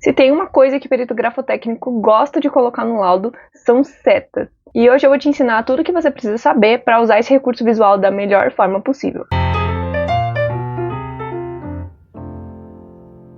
Se tem uma coisa que o perito grafotécnico gosta de colocar no laudo, são setas. E hoje eu vou te ensinar tudo o que você precisa saber para usar esse recurso visual da melhor forma possível.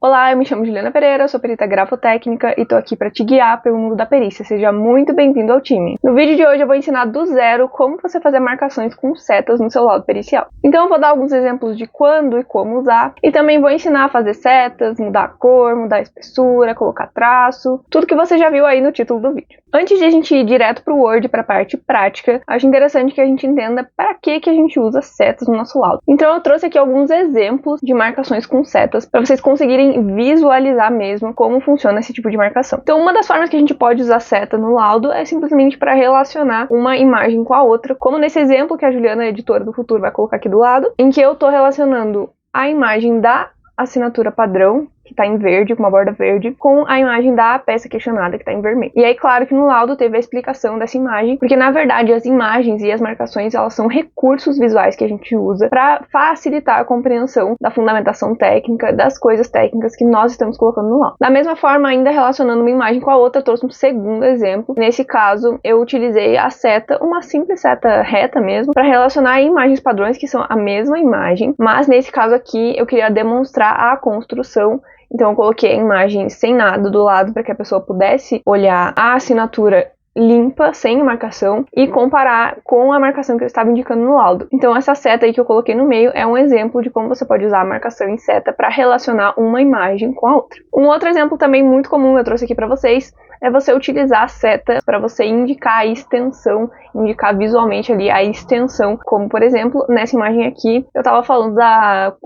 Olá, eu me chamo Juliana Pereira, sou perita grafotécnica e tô aqui para te guiar pelo mundo da perícia. Seja muito bem-vindo ao time. No vídeo de hoje eu vou ensinar do zero como você fazer marcações com setas no seu laudo pericial. Então eu vou dar alguns exemplos de quando e como usar e também vou ensinar a fazer setas, mudar a cor, mudar a espessura, colocar traço, tudo que você já viu aí no título do vídeo. Antes de a gente ir direto para o Word, para a parte prática, acho interessante que a gente entenda para que a gente usa setas no nosso laudo. Então eu trouxe aqui alguns exemplos de marcações com setas para vocês conseguirem visualizar mesmo como funciona esse tipo de marcação. Então uma das formas que a gente pode usar seta no laudo é simplesmente para relacionar uma imagem com a outra, como nesse exemplo que a Juliana, editora do futuro, vai colocar aqui do lado, em que eu estou relacionando a imagem da assinatura padrão, que está em verde, com uma borda verde, com a imagem da peça questionada, que está em vermelho. E aí, claro que no laudo teve a explicação dessa imagem, porque na verdade as imagens e as marcações, elas são recursos visuais que a gente usa para facilitar a compreensão da fundamentação técnica, das coisas técnicas que nós estamos colocando no laudo. Da mesma forma, ainda relacionando uma imagem com a outra, eu trouxe um segundo exemplo. Nesse caso, eu utilizei a seta, uma simples seta reta mesmo, para relacionar imagens padrões que são a mesma imagem, mas nesse caso aqui eu queria demonstrar a construção. Então eu coloquei a imagem sem nada do lado para que a pessoa pudesse olhar a assinatura limpa, sem marcação, e comparar com a marcação que eu estava indicando no laudo. Então essa seta aí que eu coloquei no meio é um exemplo de como você pode usar a marcação em seta para relacionar uma imagem com a outra. Um outro exemplo também muito comum eu trouxe aqui para vocês é você utilizar a seta para você indicar a extensão, indicar visualmente ali a extensão, como por exemplo, nessa imagem aqui, eu estava falando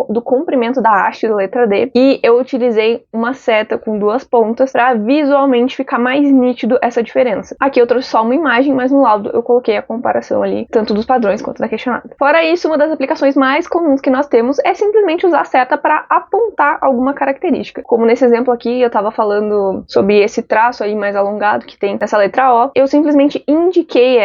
do comprimento da haste da letra D, e eu utilizei uma seta com duas pontas para visualmente ficar mais nítido essa diferença. Aqui eu trouxe só uma imagem, mas no laudo eu coloquei a comparação ali, tanto dos padrões quanto da questionada. Fora isso, uma das aplicações mais comuns que nós temos é simplesmente usar a seta para apontar alguma característica. Como nesse exemplo aqui, eu estava falando sobre esse traço aí mais alongado que tem nessa letra O, eu simplesmente indiquei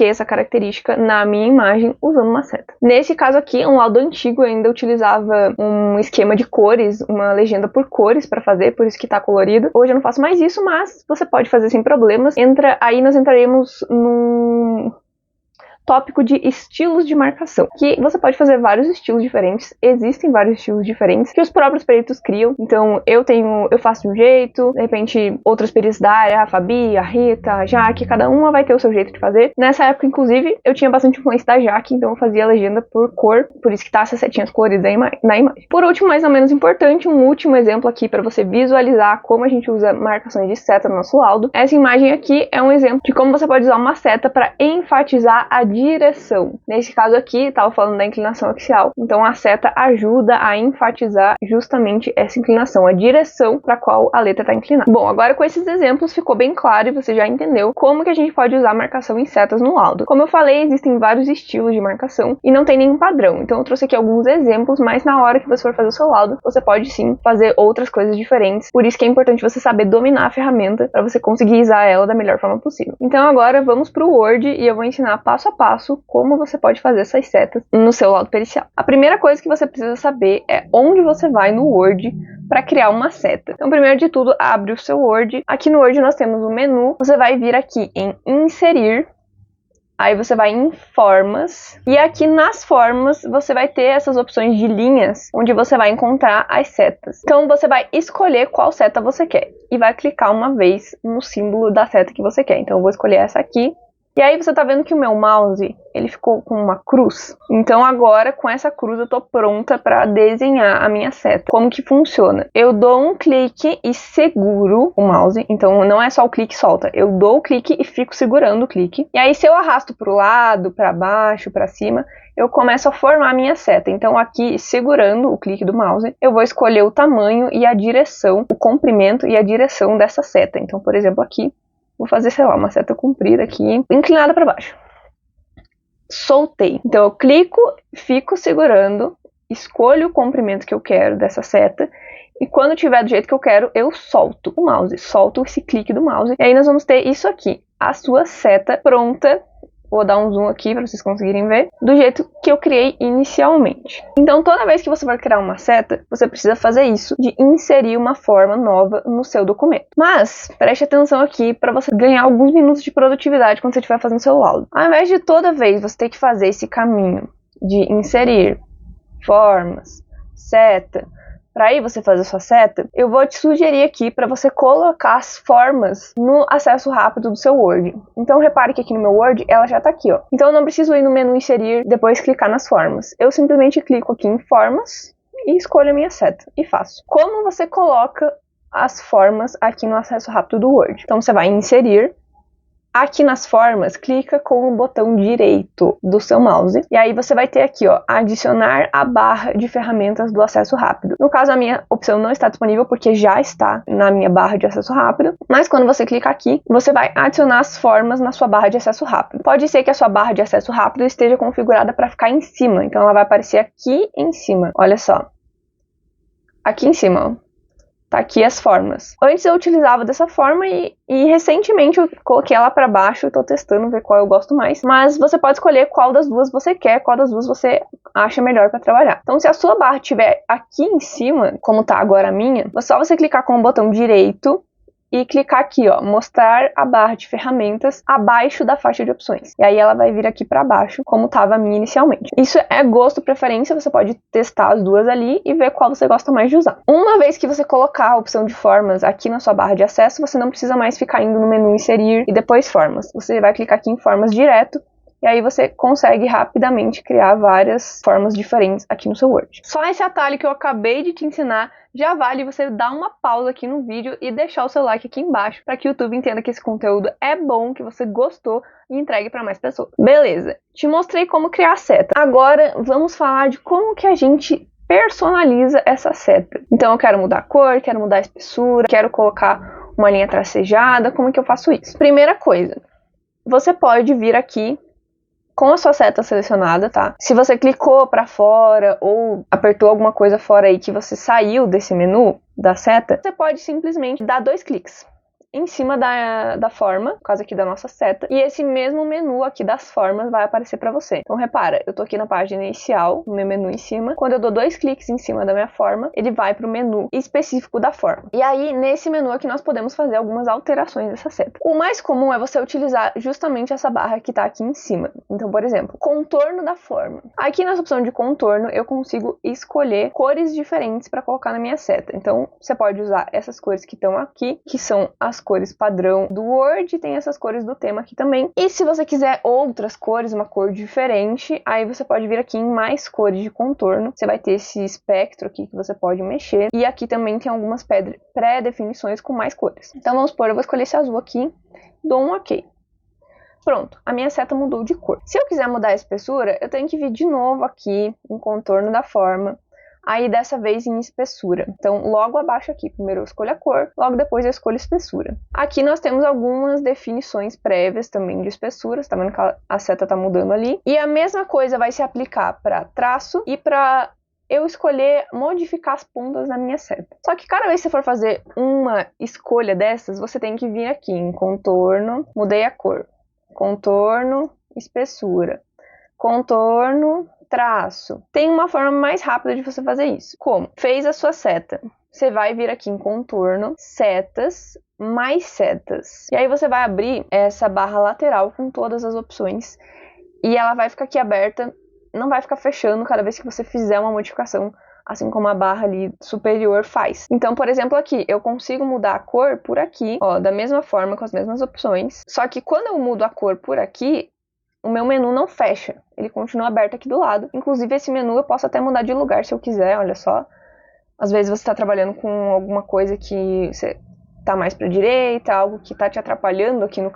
essa característica na minha imagem usando uma seta. Nesse caso aqui, um laudo antigo, eu ainda utilizava um esquema de cores, uma legenda por cores para fazer, por isso que tá colorido. Hoje eu não faço mais isso, mas você pode fazer sem problemas. Aí nós entraremos num tópico de estilos de marcação, que você pode fazer vários estilos diferentes, existem vários estilos diferentes que os próprios peritos criam. Então eu faço de um jeito, de repente outros peritos da área, a Fabi, a Rita, a Jaque, cada uma vai ter o seu jeito de fazer. Nessa época, inclusive, eu tinha bastante influência da Jaque, então eu fazia a legenda por cor, por isso que tá essas setinhas coloridas na imagem. Por último, mais ou menos importante, um último exemplo aqui para você visualizar como a gente usa marcações de seta no nosso laudo. Essa imagem aqui é um exemplo de como você pode usar uma seta para enfatizar a direção. Nesse caso aqui, estava falando da inclinação axial, então a seta ajuda a enfatizar justamente essa inclinação, a direção para qual a letra está inclinada. Bom, agora com esses exemplos ficou bem claro e você já entendeu como que a gente pode usar marcação em setas no laudo. Como eu falei, existem vários estilos de marcação e não tem nenhum padrão, então eu trouxe aqui alguns exemplos, mas na hora que você for fazer o seu laudo, você pode sim fazer outras coisas diferentes, por isso que é importante você saber dominar a ferramenta para você conseguir usar ela da melhor forma possível. Então agora vamos para o Word e eu vou ensinar passo a passo como você pode fazer essas setas no seu laudo pericial. A primeira coisa que você precisa saber é onde você vai no Word para criar uma seta. Então, primeiro de tudo, abre o seu Word. Aqui no Word nós temos o menu. Você vai vir aqui em Inserir. Aí você vai em Formas. E aqui nas formas você vai ter essas opções de linhas, onde você vai encontrar as setas. Então você vai escolher qual seta você quer. E vai clicar uma vez no símbolo da seta que você quer. Então eu vou escolher essa aqui. E aí você tá vendo que o meu mouse, ele ficou com uma cruz. Então agora, com essa cruz, eu tô pronta para desenhar a minha seta. Como que funciona? Eu dou um clique e seguro o mouse. Então não é só o clique e solta. Eu dou o clique e fico segurando o clique. E aí se eu arrasto pro lado, para baixo, para cima, eu começo a formar a minha seta. Então aqui, segurando o clique do mouse, eu vou escolher o tamanho e a direção, o comprimento e a direção dessa seta. Então, por exemplo, aqui, vou fazer, sei lá, uma seta comprida aqui, inclinada para baixo. Soltei. Então eu clico, fico segurando, escolho o comprimento que eu quero dessa seta, e quando tiver do jeito que eu quero, eu solto o mouse, solto esse clique do mouse, e aí nós vamos ter isso aqui, a sua seta pronta Vou dar um zoom aqui para vocês conseguirem ver, do jeito que eu criei inicialmente. Então, toda vez que você for criar uma seta, você precisa fazer isso, de inserir uma forma nova no seu documento. Mas, preste atenção aqui para você ganhar alguns minutos de produtividade quando você estiver fazendo seu laudo. Ao invés de toda vez você ter que fazer esse caminho de inserir formas, seta, para aí você fazer sua seta, eu vou te sugerir aqui para você colocar as formas no acesso rápido do seu Word. Então repare que aqui no meu Word ela já está aqui, ó. Então eu não preciso ir no menu inserir, depois clicar nas formas. Eu simplesmente clico aqui em formas e escolho a minha seta e faço. Como você coloca as formas aqui no acesso rápido do Word? Então você vai em inserir. Aqui nas formas, clica com o botão direito do seu mouse e aí você vai ter aqui, ó, adicionar a barra de ferramentas do acesso rápido. No caso, a minha opção não está disponível porque já está na minha barra de acesso rápido, mas quando você clicar aqui, você vai adicionar as formas na sua barra de acesso rápido. Pode ser que a sua barra de acesso rápido esteja configurada para ficar em cima, então ela vai aparecer aqui em cima. Olha só, aqui em cima, ó. Tá aqui as formas. Antes eu utilizava dessa forma e recentemente eu coloquei ela para baixo e tô testando, ver qual eu gosto mais. Mas você pode escolher qual das duas você quer, qual das duas você acha melhor para trabalhar. Então se a sua barra estiver aqui em cima, como tá agora a minha, é só você clicar com o botão direito e clicar aqui, ó, mostrar a barra de ferramentas abaixo da faixa de opções. E aí ela vai vir aqui para baixo, como estava a minha inicialmente. Isso é gosto, preferência, você pode testar as duas ali e ver qual você gosta mais de usar. Uma vez que você colocar a opção de formas aqui na sua barra de acesso, você não precisa mais ficar indo no menu inserir e depois formas. Você vai clicar aqui em formas direto, e aí você consegue rapidamente criar várias formas diferentes aqui no seu Word. Só esse atalho que eu acabei de te ensinar já vale você dar uma pausa aqui no vídeo e deixar o seu like aqui embaixo para que o YouTube entenda que esse conteúdo é bom, que você gostou e entregue para mais pessoas. Beleza, te mostrei como criar a seta. Agora vamos falar de como que a gente personaliza essa seta. Então eu quero mudar a cor, quero mudar a espessura, quero colocar uma linha tracejada, como que eu faço isso? Primeira coisa, você pode vir aqui com a sua seta selecionada, tá? Se você clicou para fora ou apertou alguma coisa fora aí que você saiu desse menu da seta, você pode simplesmente dar 2 cliques em cima da forma, por causa aqui da nossa seta, e esse mesmo menu aqui das formas vai aparecer para você. Então repara, eu tô aqui na página inicial, no meu menu em cima, quando eu dou 2 cliques em cima da minha forma, ele vai para o menu específico da forma. E aí, nesse menu aqui, nós podemos fazer algumas alterações dessa seta. O mais comum é você utilizar justamente essa barra que tá aqui em cima. Então, por exemplo, contorno da forma. Aqui nessa opção de contorno, eu consigo escolher cores diferentes para colocar na minha seta. Então, você pode usar essas cores que estão aqui, que são as cores padrão do Word, tem essas cores do tema aqui também. E se você quiser outras cores, uma cor diferente, aí você pode vir aqui em mais cores de contorno. Você vai ter esse espectro aqui que você pode mexer. E aqui também tem algumas pré-definições com mais cores. Então vamos supor, eu vou escolher esse azul aqui, dou um OK. Pronto, a minha seta mudou de cor. Se eu quiser mudar a espessura, eu tenho que vir de novo aqui em contorno da forma. Aí dessa vez em espessura. Então logo abaixo aqui, primeiro eu escolho a cor, logo depois eu escolho espessura. Aqui nós temos algumas definições prévias também de espessura, você tá vendo que a seta tá mudando ali. E a mesma coisa vai se aplicar para traço e para eu escolher modificar as pontas na minha seta. Só que cada vez que você for fazer uma escolha dessas, você tem que vir aqui em contorno, mudei a cor, contorno, espessura, contorno, traço. Tem uma forma mais rápida de você fazer isso. Como? Fez a sua seta. Você vai vir aqui em contorno, setas, mais setas. E aí você vai abrir essa barra lateral com todas as opções. E ela vai ficar aqui aberta, não vai ficar fechando cada vez que você fizer uma modificação, assim como a barra ali superior faz. Então, por exemplo, aqui, eu consigo mudar a cor por aqui, ó, da mesma forma, com as mesmas opções. Só que quando eu mudo a cor por aqui, o meu menu não fecha, ele continua aberto aqui do lado. Inclusive esse menu eu posso até mudar de lugar se eu quiser, olha só. Às vezes você está trabalhando com alguma coisa que você tá mais para a direita, algo que está te atrapalhando aqui no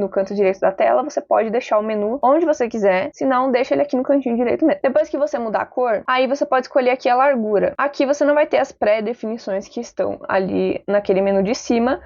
canto direito da tela, você pode deixar o menu onde você quiser, se não, deixa ele aqui no cantinho direito mesmo. Depois que você mudar a cor, aí você pode escolher aqui a largura. Aqui você não vai ter as pré-definições que estão ali naquele menu de cima,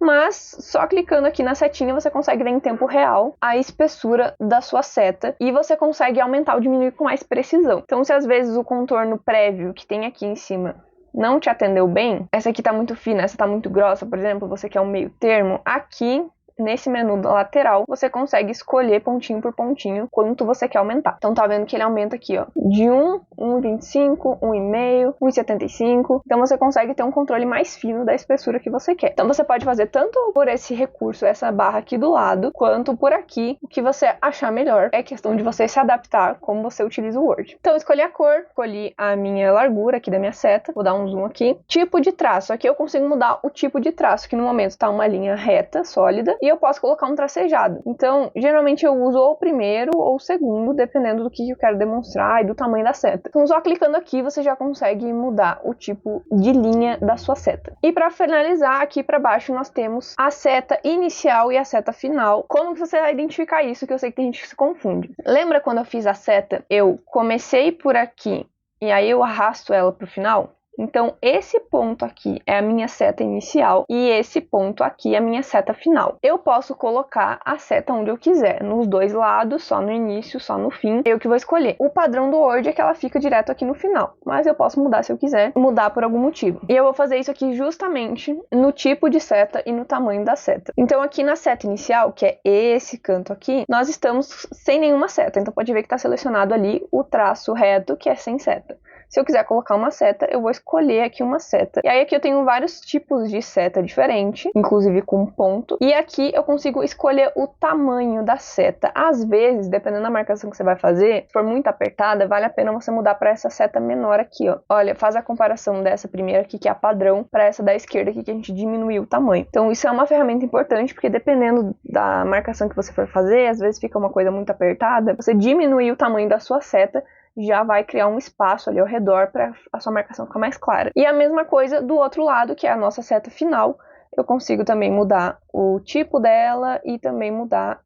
mas só clicando aqui na setinha você consegue ver em tempo real a espessura da sua seta e você consegue aumentar ou diminuir com mais precisão. Então se às vezes o contorno prévio que tem aqui em cima não te atendeu bem, essa aqui tá muito fina, essa tá muito grossa, por exemplo, você quer um meio termo, aqui nesse menu lateral, você consegue escolher pontinho por pontinho quanto você quer aumentar. Então tá vendo que ele aumenta aqui, ó, de 1, 1,25, 1,5, 1,75. Então você consegue ter um controle mais fino da espessura que você quer. Então você pode fazer tanto por esse recurso, essa barra aqui do lado, quanto por aqui, o que você achar melhor. É questão de você se adaptar como você utiliza o Word. Então eu escolhi a cor, escolhi a minha largura aqui da minha seta, vou dar um zoom aqui. Tipo de traço, aqui eu consigo mudar o tipo de traço, que no momento tá uma linha reta, sólida, e eu posso colocar um tracejado. Então, geralmente eu uso ou o primeiro ou o segundo, dependendo do que eu quero demonstrar e do tamanho da seta. Então, só clicando aqui, você já consegue mudar o tipo de linha da sua seta. E para finalizar, aqui para baixo nós temos a seta inicial e a seta final. Como que você vai identificar isso? Que eu sei que tem gente que se confunde. Lembra quando eu fiz a seta? Eu comecei por aqui e aí eu arrasto ela para o final? Então, esse ponto aqui é a minha seta inicial e esse ponto aqui é a minha seta final. Eu posso colocar a seta onde eu quiser, nos dois lados, só no início, só no fim, eu que vou escolher. O padrão do Word é que ela fica direto aqui no final, mas eu posso mudar se eu quiser, mudar por algum motivo. E eu vou fazer isso aqui justamente no tipo de seta e no tamanho da seta. Então, aqui na seta inicial, que é esse canto aqui, nós estamos sem nenhuma seta. Então, pode ver que está selecionado ali o traço reto, que é sem seta. Se eu quiser colocar uma seta, eu vou escolher aqui uma seta. E aí aqui eu tenho vários tipos de seta diferente, inclusive com ponto. E aqui eu consigo escolher o tamanho da seta. Às vezes, dependendo da marcação que você vai fazer, se for muito apertada, vale a pena você mudar para essa seta menor aqui, ó. Olha, faz a comparação dessa primeira aqui, que é a padrão, para essa da esquerda aqui, que a gente diminuiu o tamanho. Então isso é uma ferramenta importante, porque dependendo da marcação que você for fazer, às vezes fica uma coisa muito apertada, você diminuir o tamanho da sua seta, já vai criar um espaço ali ao redor para a sua marcação ficar mais clara. E a mesma coisa do outro lado, que é a nossa seta final. Eu consigo também mudar o tipo dela e também mudar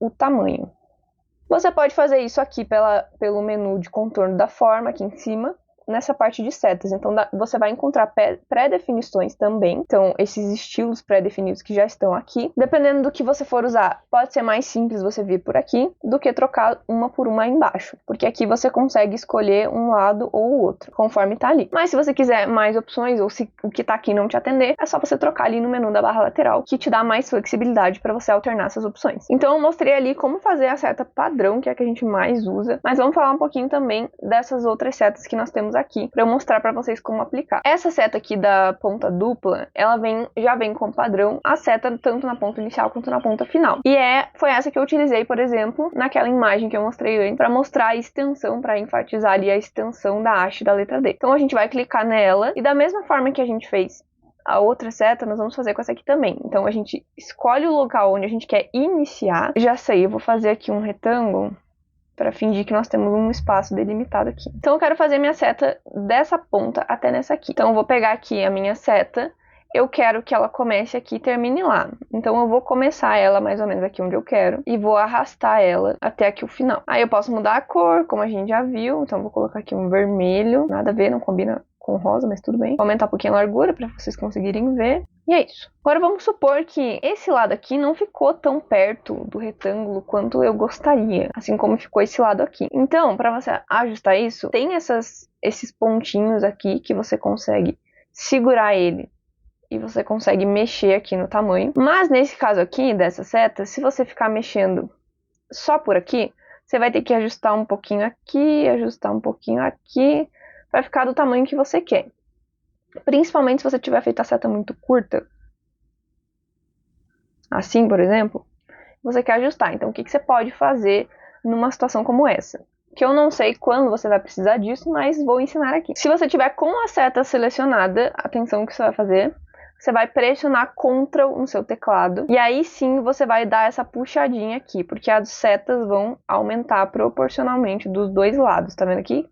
o tamanho. Você pode fazer isso aqui pelo menu de contorno da forma, aqui em cima, nessa parte de setas. Então, você vai encontrar pré-definições também. Então, esses estilos pré-definidos que já estão aqui. Dependendo do que você for usar, pode ser mais simples você vir por aqui do que trocar uma por uma embaixo. Porque aqui você consegue escolher um lado ou o outro, conforme tá ali. Mas se você quiser mais opções, ou se o que tá aqui não te atender, é só você trocar ali no menu da barra lateral, que te dá mais flexibilidade para você alternar essas opções. Então, eu mostrei ali como fazer a seta padrão, que é a que a gente mais usa. Mas vamos falar um pouquinho também dessas outras setas que nós temos aqui, para eu mostrar para vocês como aplicar. Essa seta aqui da ponta dupla, ela já vem com padrão a seta tanto na ponta inicial quanto na ponta final. E foi essa que eu utilizei, por exemplo, naquela imagem que eu mostrei antes, para mostrar a extensão, para enfatizar ali a extensão da haste da letra D. Então a gente vai clicar nela e da mesma forma que a gente fez a outra seta, nós vamos fazer com essa aqui também. Então a gente escolhe o local onde a gente quer iniciar. Já sei, eu vou fazer aqui um retângulo para fingir que nós temos um espaço delimitado aqui. Então eu quero fazer minha seta dessa ponta até nessa aqui. Então eu vou pegar aqui a minha seta, eu quero que ela comece aqui e termine lá. Então eu vou começar ela mais ou menos aqui onde eu quero e vou arrastar ela até aqui o final. Aí eu posso mudar a cor, como a gente já viu. Então eu vou colocar aqui um vermelho, nada a ver, não combina com rosa, mas tudo bem. Vou aumentar um pouquinho a largura para vocês conseguirem ver. E é isso. Agora vamos supor que esse lado aqui não ficou tão perto do retângulo quanto eu gostaria, assim como ficou esse lado aqui. Então, para você ajustar isso, tem esses pontinhos aqui que você consegue segurar ele e você consegue mexer aqui no tamanho. Mas nesse caso aqui, dessa seta, se você ficar mexendo só por aqui, você vai ter que ajustar um pouquinho aqui, ajustar um pouquinho aqui, vai ficar do tamanho que você quer. Principalmente se você tiver feito a seta muito curta, assim, por exemplo, você quer ajustar. Então, o que você pode fazer numa situação como essa? Que eu não sei quando você vai precisar disso, mas vou ensinar aqui. Se você tiver com a seta selecionada, atenção que você vai fazer, você vai pressionar Ctrl no seu teclado, e aí sim você vai dar essa puxadinha aqui, porque as setas vão aumentar proporcionalmente dos dois lados, tá vendo aqui?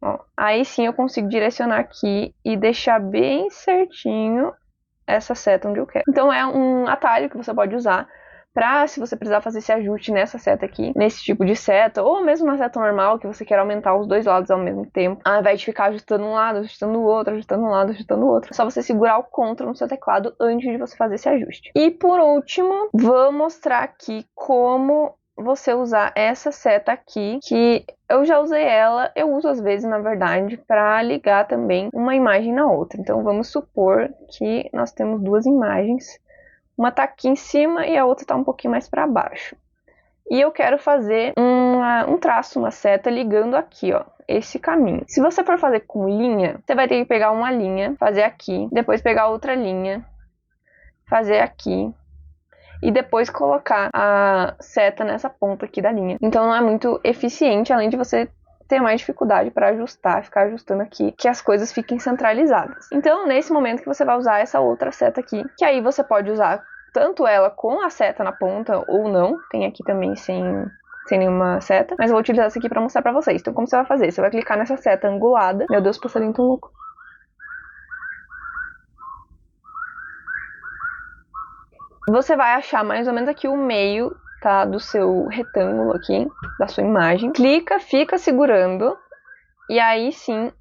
Ó, aí sim eu consigo direcionar aqui e deixar bem certinho essa seta onde eu quero. Então é um atalho que você pode usar para, se você precisar fazer esse ajuste nessa seta aqui, nesse tipo de seta, ou mesmo na seta normal, que você quer aumentar os dois lados ao mesmo tempo, ao invés de ficar ajustando um lado, ajustando o outro, ajustando um lado, ajustando o outro. É só você segurar o Ctrl no seu teclado antes de você fazer esse ajuste. E por último, vou mostrar aqui como você usar essa seta aqui, que eu já usei ela, eu uso às vezes, na verdade, para ligar também uma imagem na outra. Então, vamos supor que nós temos duas imagens, Uma tá aqui em cima e a outra tá um pouquinho mais para baixo. E eu quero fazer um traço, uma seta ligando aqui, ó, esse caminho. Se você for fazer com linha, você vai ter que pegar uma linha, fazer aqui, depois pegar outra linha, fazer aqui, e depois colocar a seta nessa ponta aqui da linha. Então não é muito eficiente, além de você ter mais dificuldade para ajustar, ficar ajustando aqui, que as coisas fiquem centralizadas. Então, nesse momento que você vai usar essa outra seta aqui, que aí você pode usar tanto ela com a seta na ponta ou não, tem aqui também sem nenhuma seta, mas eu vou utilizar essa aqui para mostrar para vocês. Então, como você vai fazer? Você vai clicar nessa seta angulada. Meu Deus, passarinho tão louco. Você vai achar mais ou menos aqui o meio, tá, do seu retângulo aqui, da sua imagem. Clica, fica segurando, e aí sim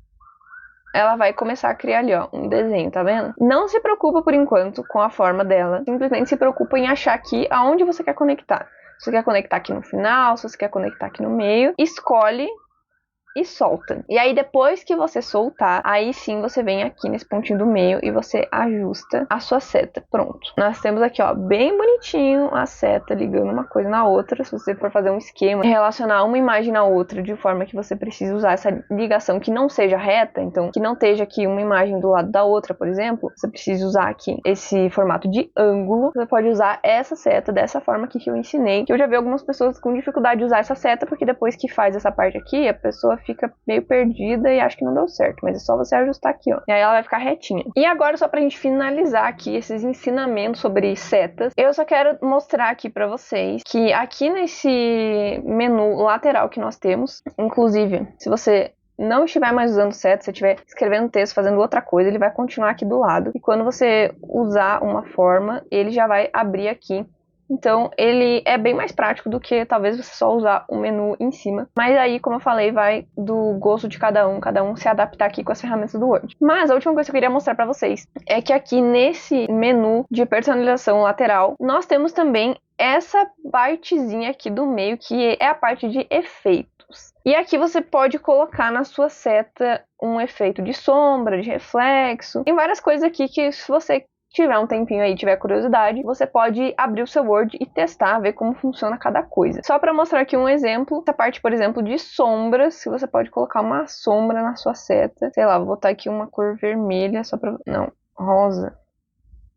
ela vai começar a criar ali, ó, um desenho, tá vendo? Não se preocupa por enquanto com a forma dela, simplesmente se preocupa em achar aqui aonde você quer conectar. Se você quer conectar aqui no final, se você quer conectar aqui no meio, escolhe e solta. E aí depois que você soltar, aí sim você vem aqui nesse pontinho do meio e você ajusta a sua seta. Pronto. Nós temos aqui, ó, bem bonitinho a seta ligando uma coisa na outra. Se você for fazer um esquema, relacionar uma imagem na outra de forma que você precisa usar essa ligação que não seja reta, então que não esteja aqui uma imagem do lado da outra, por exemplo, você precisa usar aqui esse formato de ângulo. Você pode usar essa seta dessa forma aqui que eu ensinei, que eu já vi algumas pessoas com dificuldade de usar essa seta, porque depois que faz essa parte aqui, a pessoa fica meio perdida e acha que não deu certo, mas é só você ajustar aqui, ó, e aí ela vai ficar retinha. E agora, só pra gente finalizar aqui esses ensinamentos sobre setas, eu só quero mostrar aqui pra vocês que aqui nesse menu lateral que nós temos, inclusive, se você não estiver mais usando seta, se estiver escrevendo texto, fazendo outra coisa, ele vai continuar aqui do lado, e quando você usar uma forma, ele já vai abrir aqui. Então, ele é bem mais prático do que talvez você só usar o menu em cima. Mas aí, como eu falei, vai do gosto de cada um se adaptar aqui com as ferramentas do Word. Mas a última coisa que eu queria mostrar pra vocês é que aqui nesse menu de personalização lateral, nós temos também essa partezinha aqui do meio, que é a parte de efeitos. E aqui você pode colocar na sua seta um efeito de sombra, de reflexo. Tem várias coisas aqui que, se você tiver um tempinho aí, tiver curiosidade, você pode abrir o seu Word e testar, ver como funciona cada coisa. Só para mostrar aqui um exemplo, essa parte, por exemplo, de sombras, que você pode colocar uma sombra na sua seta. Sei lá, vou botar aqui uma cor vermelha, só pra... Não, rosa.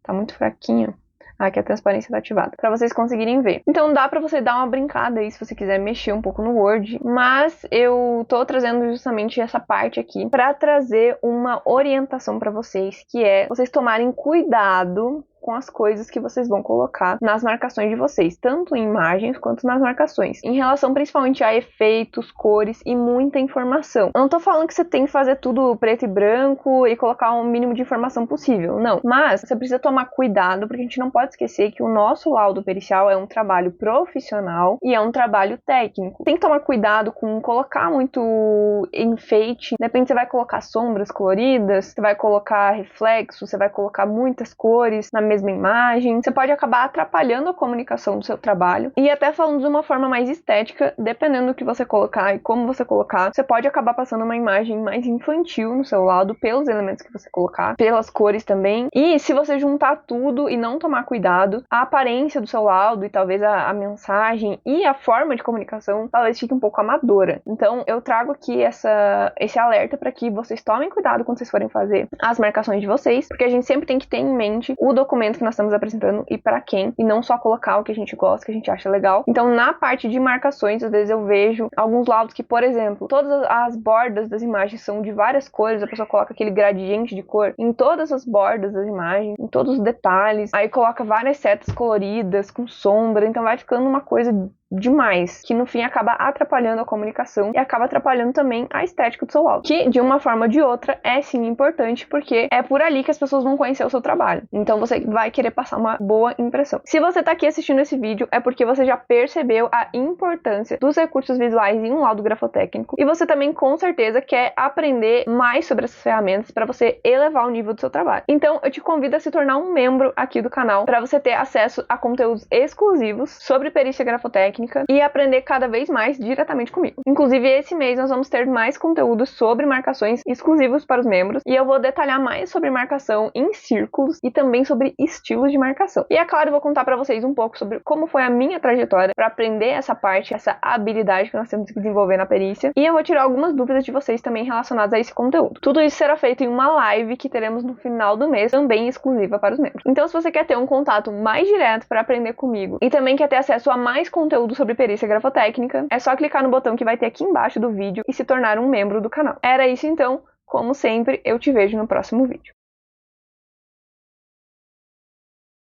Tá muito fraquinho. Aqui a transparência está ativada, para vocês conseguirem ver. Então dá para você dar uma brincada aí, se você quiser mexer um pouco no Word, mas eu tô trazendo justamente essa parte aqui para trazer uma orientação para vocês, que é vocês tomarem cuidado com as coisas que vocês vão colocar nas marcações de vocês, tanto em imagens quanto nas marcações, em relação principalmente a efeitos, cores e muita informação. Eu não tô falando que você tem que fazer tudo preto e branco e colocar o mínimo de informação possível, não. Mas você precisa tomar cuidado, porque a gente não pode esquecer que o nosso laudo pericial é um trabalho profissional e é um trabalho técnico. Tem que tomar cuidado com colocar muito enfeite, de repente você vai colocar sombras coloridas, você vai colocar reflexo, você vai colocar muitas cores na mesma imagem, você pode acabar atrapalhando a comunicação do seu trabalho. E até falando de uma forma mais estética, dependendo do que você colocar e como você colocar, você pode acabar passando uma imagem mais infantil no seu laudo, pelos elementos que você colocar, pelas cores também. E se você juntar tudo e não tomar cuidado, a aparência do seu laudo e talvez a mensagem e a forma de comunicação talvez fique um pouco amadora. Então eu trago aqui esse alerta para que vocês tomem cuidado quando vocês forem fazer as marcações de vocês, porque a gente sempre tem que ter em mente o documento que nós estamos apresentando e para quem, e não só colocar o que a gente gosta, que a gente acha legal. Então, na parte de marcações, às vezes eu vejo alguns laudos que, por exemplo, todas as bordas das imagens são de várias cores, a pessoa coloca aquele gradiente de cor em todas as bordas das imagens, em todos os detalhes, aí coloca várias setas coloridas, com sombra, então vai ficando uma coisa demais, que no fim acaba atrapalhando a comunicação e acaba atrapalhando também a estética do seu laudo, que de uma forma ou de outra é sim importante, porque é por ali que as pessoas vão conhecer o seu trabalho, então você vai querer passar uma boa impressão. Se você tá aqui assistindo esse vídeo, é porque você já percebeu a importância dos recursos visuais em um laudo grafotécnico, e você também com certeza quer aprender mais sobre essas ferramentas para você elevar o nível do seu trabalho. Então eu te convido a se tornar um membro aqui do canal, para você ter acesso a conteúdos exclusivos sobre perícia grafotécnica, grafotécnica e aprender cada vez mais diretamente comigo. Inclusive, esse mês nós vamos ter mais conteúdos sobre marcações exclusivos para os membros e eu vou detalhar mais sobre marcação em círculos e também sobre estilos de marcação. E é claro, eu vou contar para vocês um pouco sobre como foi a minha trajetória para aprender essa parte, essa habilidade que nós temos que desenvolver na perícia, e eu vou tirar algumas dúvidas de vocês também relacionadas a esse conteúdo. Tudo isso será feito em uma live que teremos no final do mês, também exclusiva para os membros. Então, se você quer ter um contato mais direto para aprender comigo e também quer ter acesso a mais conteúdo sobre perícia grafotécnica, é só clicar no botão que vai ter aqui embaixo do vídeo e se tornar um membro do canal. Era isso então, como sempre, eu te vejo no próximo vídeo.